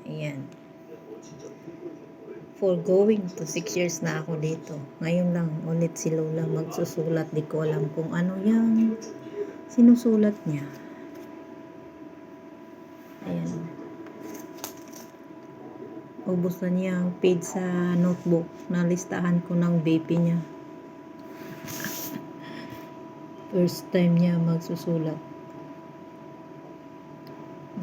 Ayan. For going to 6 years na ako dito. Ngayon lang ulit si Lola magsusulat. Di ko alam kung ano yung sinusulat niya. Ayan. Ubus na niya ang page sa notebook. Nalistahan ko ng BP niya. First time niya magsusulat.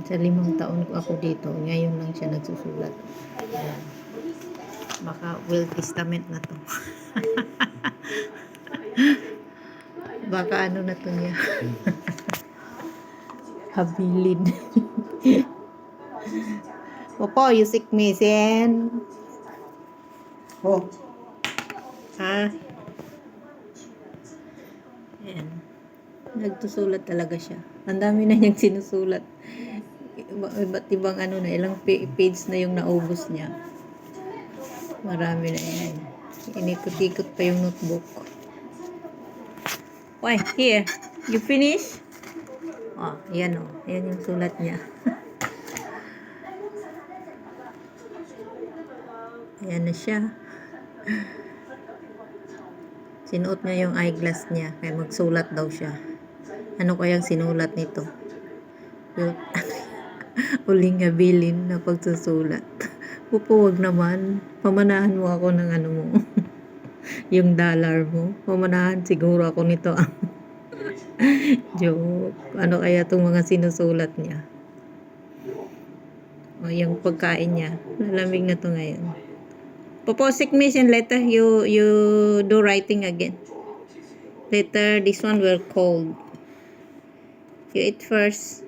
Sa 5 taon ko ako dito. Ngayon lang siya nagsusulat. Ayan. Baka Will Testament na to. Baka ano na to niya. Habilin. Opo, you sick me, Sen. Oh. Ha? Ayan. Nagtusulat talaga siya. Ang dami na niyang sinusulat. Iba't ibang ano na, ilang page na yung naubos niya. Marami na yan. Inikot-ikot pa yung notebook. Why, here. You finish? Oh, yan oh. Yan yung sulat niya. Ayan na siya. Sinuot niya yung eyeglass niya. Kaya magsulat daw siya. Ano kayang sinulat nito? Uling habilin na pagsusulat. Pupuwag naman. Pamanahan mo ako ng ano mo. Yung dollar mo. Pamanahan siguro ako nito. Joke. Ano kaya itong mga sinusulat niya? O yung pagkain niya. Lalamig na to ngayon. Proposing mission later you do writing again. Later this one will cold. You eat first.